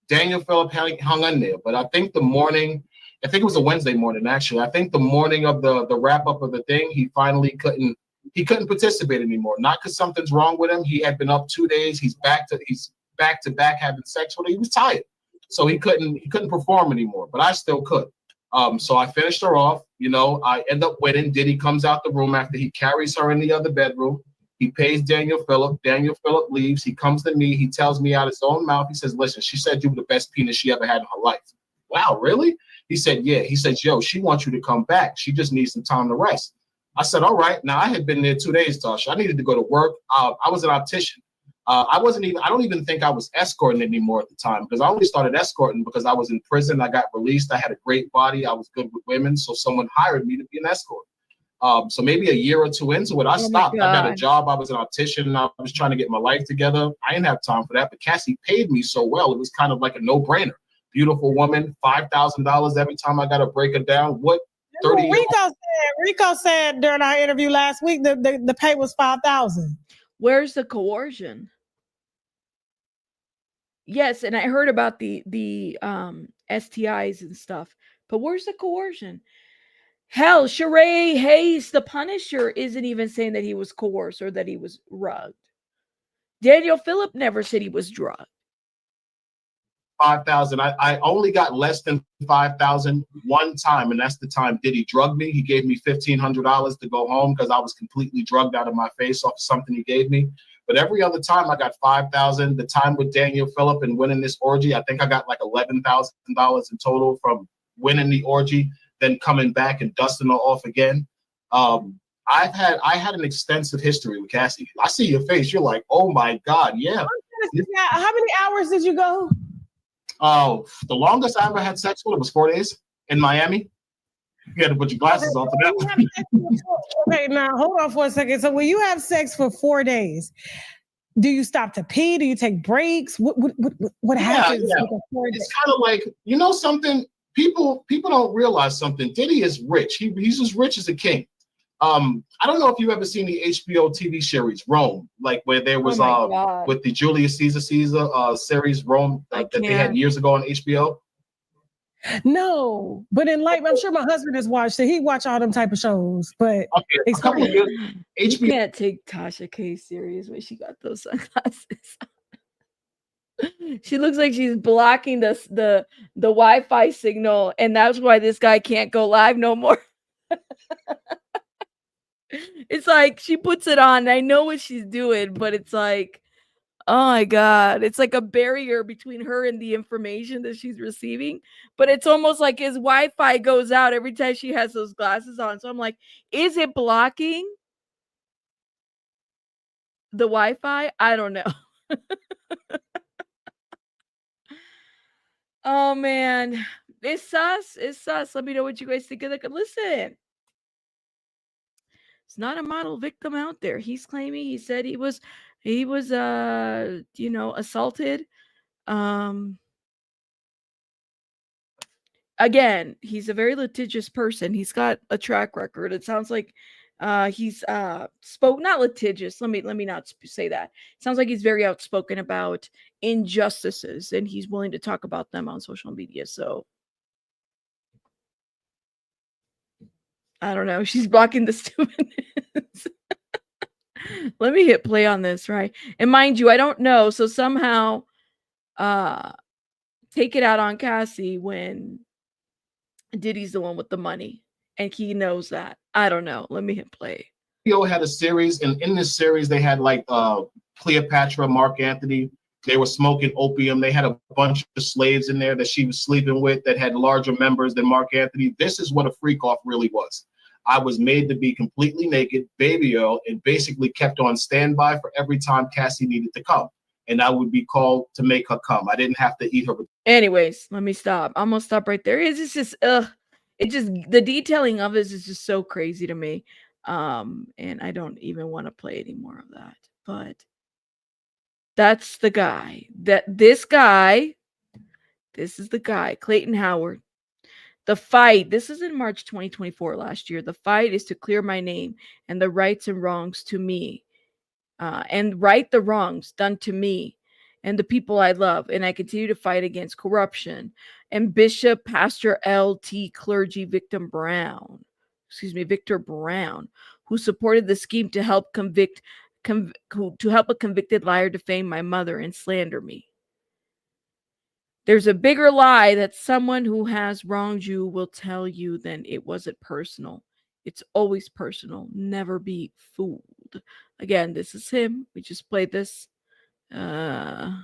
Daniel Phillip hung in there, but I think it was a Wednesday morning, actually. I think the morning of the wrap up of the thing, he finally couldn't participate anymore. Not because something's wrong with him. He had been up 2 days. He's back to back having sex with her. He was tired. So he couldn't perform anymore, but I still could. So I finished her off. You know, I end up winning. Diddy comes out the room after he carries her in the other bedroom. He pays Daniel Phillip. Daniel Phillip leaves. He comes to me. He tells me out his own mouth. He says, listen, she said you were the best penis she ever had in her life. Wow, really? He said, yeah. He says, yo, she wants you to come back. She just needs some time to rest. I said, all right. Now, I had been there 2 days, Tasha. I needed to go to work. I was an optician. I don't even think I was escorting anymore at the time, because I only started escorting because I was in prison. I got released. I had a great body. I was good with women. So someone hired me to be an escort. So maybe a year or two into it, I stopped. I got a job. I was an optician. I was trying to get my life together. I didn't have time for that. But Cassie paid me so well. It was kind of like a no-brainer. Beautiful woman, $5,000 every time I got to break her down. What 30 Rico said during our interview last week that the pay was $5,000. Where's the coercion? Yes, and I heard about the STIs and stuff, but where's the coercion? Hell, Sheree Hayes, the Punisher, isn't even saying that he was coerced or that he was drugged. Daniel Phillip never said he was drugged. 5,000. I only got less than 5,000 one time, and that's the time Diddy drugged me. He gave me $1,500 to go home because I was completely drugged out of my face off of something he gave me. But every other time I got 5,000. The time with Daniel Phillip and winning this orgy, I think I got like $11,000 in total from winning the orgy, then coming back and dusting her off again. I had an extensive history with Cassie. I see your face. You're like, oh my God, yeah. How many hours did you go? Oh, the longest I ever had sex with was 4 days in Miami. You had to put your glasses on for that one. Okay, now hold on for a second. So when you have sex for 4 days, do you stop to pee? Do you take breaks? What happens? Yeah. It's kind of like, you know something? People don't realize something. Diddy is rich. He's as rich as a king. I don't know if you've ever seen the HBO TV series Rome, like where there was with the Julius Caesar series Rome that they had years ago on HBO. No, but in life, I'm sure my husband has watched it. He watch all them type of shows, but okay, a couple of years, HBO. You can't take Tasha K serious when she got those sunglasses. She looks like she's blocking the Wi-Fi signal, and that's why this guy can't go live no more. It's like she puts it on. I know what she's doing, but it's like, oh my God, it's like a barrier between her and the information that she's receiving. But it's almost like his Wi-Fi goes out every time she has those glasses on. So I'm like, is it blocking the Wi-Fi? I don't know. Oh man, it's sus. It's sus. Let me know what you guys think of it. Listen, it's not a model victim out there. He's claiming he said he was assaulted. Again, he's a very litigious person. He's got a track record. It sounds like he's not litigious. Let me not say that. It sounds like he's very outspoken about injustices, and he's willing to talk about them on social media. So I don't know. She's blocking the 2 minutes. Let me hit play on this, right? And mind you, I don't know. So somehow take it out on Cassie when Diddy's the one with the money, and he knows that. I don't know. Let me hit play. HBO had a series, and in this series, they had like Cleopatra, Mark Anthony. They were smoking opium. They had a bunch of slaves in there that she was sleeping with that had larger members than Mark Anthony. This is what a freak off really was. I was made to be completely naked, baby oil, and basically kept on standby for every time Cassie needed to come. And I would be called to make her come. I didn't have to eat her. Anyways, let me stop. I'm gonna stop right there. It's just the detailing of this is just so crazy to me. And I don't even want to play any more of that. But that's the guy. This is the guy, Clayton Howard. The fight, this is in March 2024 last year. The fight is to clear my name and the rights and wrongs to me. And right the wrongs done to me and the people I love. And I continue to fight against corruption. And Bishop Pastor L.T. Clergy Victor Brown, who supported the scheme to help a convicted liar defame my mother and slander me. There's a bigger lie that someone who has wronged you will tell you than it wasn't personal. It's always personal. Never be fooled. Again, this is him. We just played this. Hello,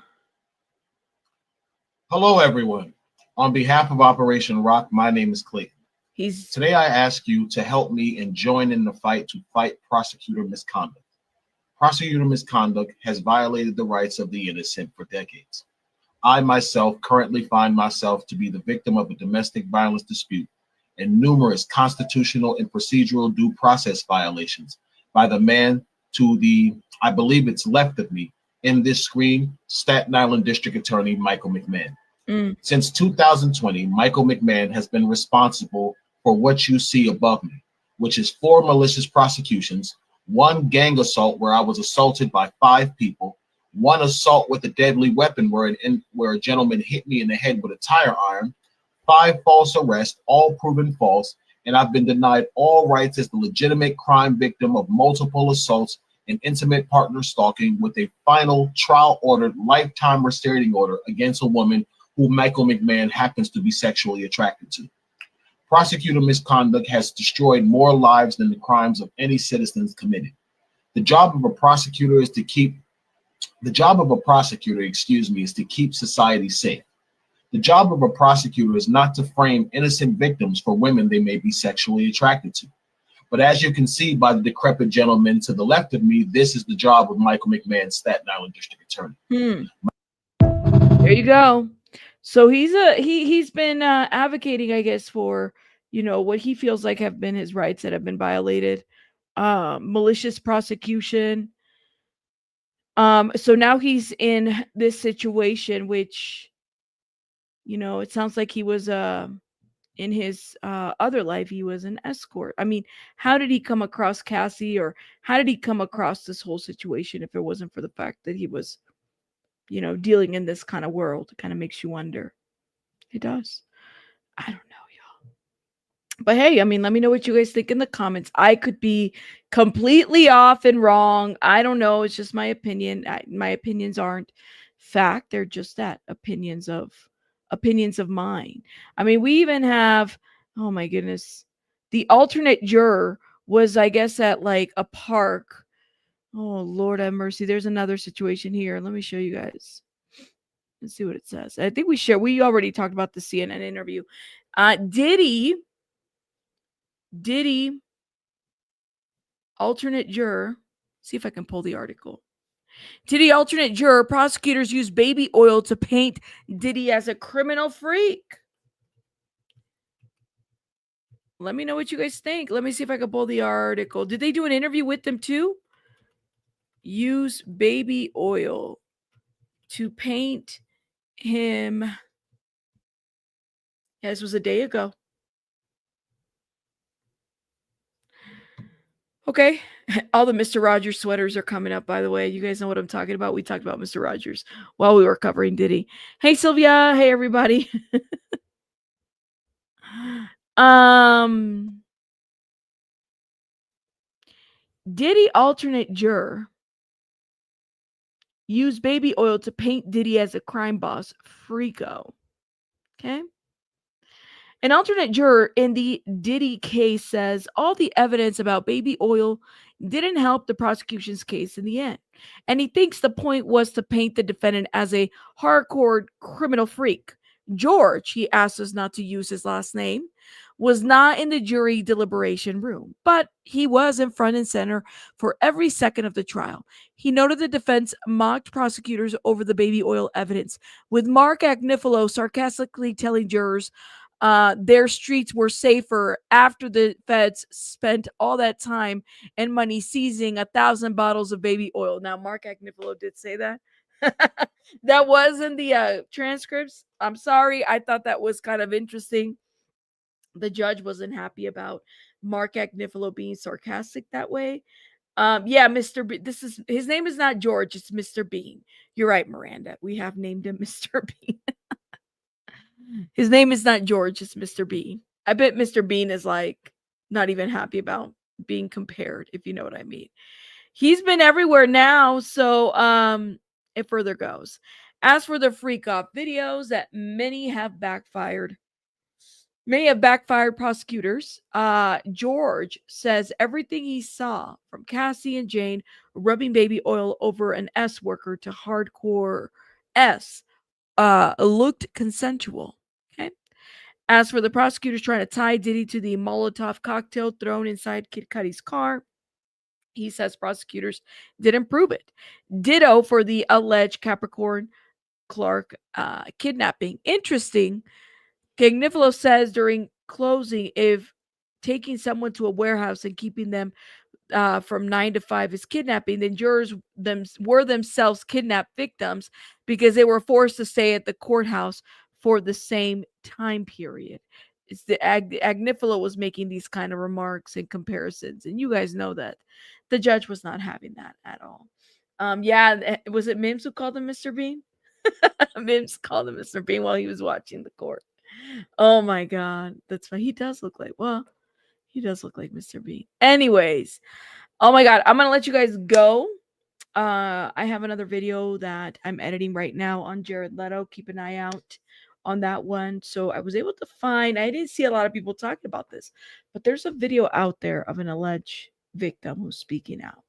everyone. On behalf of Operation Rock, my name is Clayton. Today, I ask you to help me and join in the fight to fight prosecutor misconduct. Prosecutor misconduct has violated the rights of the innocent for decades. I myself currently find myself to be the victim of a domestic violence dispute and numerous constitutional and procedural due process violations by the man to the, I believe it's left of me in this screen, Staten Island District Attorney Michael McMahon. Since 2020, Michael McMahon has been responsible for what you see above me, which is 4 malicious prosecutions, 1 gang assault where I was assaulted by 5 people, 1 assault with a deadly weapon where a gentleman hit me in the head with a tire iron, 5 false arrests, all proven false, and I've been denied all rights as the legitimate crime victim of multiple assaults and intimate partner stalking with a final trial-ordered lifetime restraining order against a woman who Michael McMahon happens to be sexually attracted to. Prosecutor misconduct has destroyed more lives than the crimes of any citizens committed. The job of a prosecutor is to keep society safe. The job of a prosecutor is not to frame innocent victims for women they may be sexually attracted to. But as you can see by the decrepit gentleman to the left of me, this is the job of Michael McMahon, Staten Island District Attorney. There you go. So he's been advocating, I guess, for, you know, what he feels like have been his rights that have been violated. Malicious prosecution. So now he's in this situation, which, you know, it sounds like he was in his other life, he was an escort. I mean, how did he come across Cassie, or how did he come across this whole situation if it wasn't for the fact that he was, you know, dealing in this kind of world? It kind of makes you wonder. It does. I don't know, y'all. But hey, I mean, let me know what you guys think in the comments. I could be completely off and wrong. I don't know. It's just my opinion. My opinions aren't fact. They're just that, opinions of mine. I mean, we even have, oh my goodness, the alternate juror was, I guess, at like a park. Oh, Lord have mercy. There's another situation here. Let me show you guys. Let's see what it says. I think we already talked about the CNN interview. Diddy, alternate juror. See if I can pull the article. Diddy alternate juror, prosecutors use baby oil to paint Diddy as a criminal freak. Let me know what you guys think. Let me see if I can pull the article. Did they do an interview with them too? Use baby oil to paint him. Yeah, this was a day ago. Okay. All the Mr. Rogers sweaters are coming up, by the way. You guys know what I'm talking about. We talked about Mr. Rogers while we were covering Diddy. Hey, Sylvia. Hey, everybody. Diddy alternate juror use baby oil to paint Diddy as a crime boss. Freako. Okay. An alternate juror in the Diddy case says all the evidence about baby oil didn't help the prosecution's case in the end. And he thinks the point was to paint the defendant as a hardcore criminal freak. George, he asked us not to use his last name, was not in the jury deliberation room, but he was in front and center for every second of the trial. He noted the defense mocked prosecutors over the baby oil evidence, with Mark Agnifilo sarcastically telling jurors their streets were safer after the feds spent all that time and money seizing 1,000 bottles of baby oil. Now, Mark Agnifilo did say that. That was in the transcripts. I'm sorry. I thought that was kind of interesting. The judge wasn't happy about Mark Agnifilo being sarcastic that way. Yeah, Mr. B. His name is not George, it's Mr. Bean. You're right, Miranda. We have named him Mr. Bean. His name is not George, it's Mr. Bean. I bet Mr. Bean is like not even happy about being compared, if you know what I mean. He's been everywhere now, so it further goes. As for the freak off videos, that many have backfired. may have backfired prosecutors. George says everything he saw from Cassie and Jane rubbing baby oil over an S worker to hardcore S looked consensual. Okay. As for the prosecutors trying to tie Diddy to the Molotov cocktail thrown inside Kid Cudi's car, he says prosecutors didn't prove it. Ditto for the alleged Capricorn Clark kidnapping. Interesting. Gagnifilo says during closing, if taking someone to a warehouse and keeping them from 9 to 5 is kidnapping, then jurors were themselves kidnapped victims because they were forced to stay at the courthouse for the same time period. It's the Agnifilo was making these kind of remarks and comparisons, and you guys know that the judge was not having that at all. Yeah, was it Mims who called him Mr. Bean? Mims called him Mr. Bean while he was watching the court. Oh my god, that's why he does look like Mr. Bean. Anyways, oh my god, I'm gonna let you guys go. I have another video that I'm editing right now on Jared Leto. Keep an eye out on that one. So I was able to find, I didn't see a lot of people talking about this, but there's a video out there of an alleged victim who's speaking out.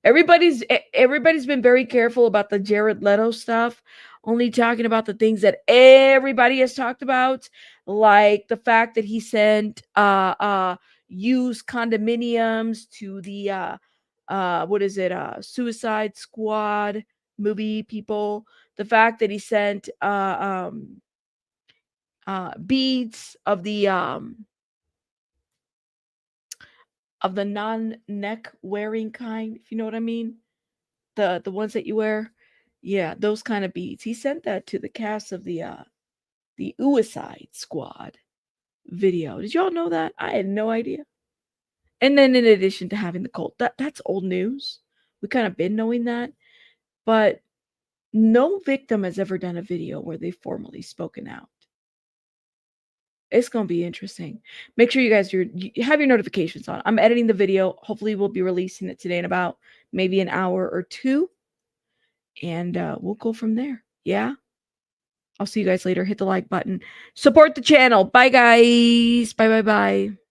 Everybody's been very careful about the Jared Leto stuff, only talking about the things that everybody has talked about, like the fact that he sent used condominiums to the Suicide Squad movie people, the fact that he sent beads of the non-neck wearing kind, if you know what I mean. The ones that you wear. Yeah, those kind of beads. He sent that to the cast of the Suicide Squad video. Did y'all know that? I had no idea. And then in addition to having the cult, that's old news. We kind of been knowing that. But no victim has ever done a video where they've formally spoken out. It's going to be interesting. Make sure you guys you have your notifications on. I'm editing the video. Hopefully we'll be releasing it today in about maybe an hour or two. And we'll go from there. Yeah. I'll see you guys later. Hit the like button. Support the channel. Bye, guys. Bye, bye, bye.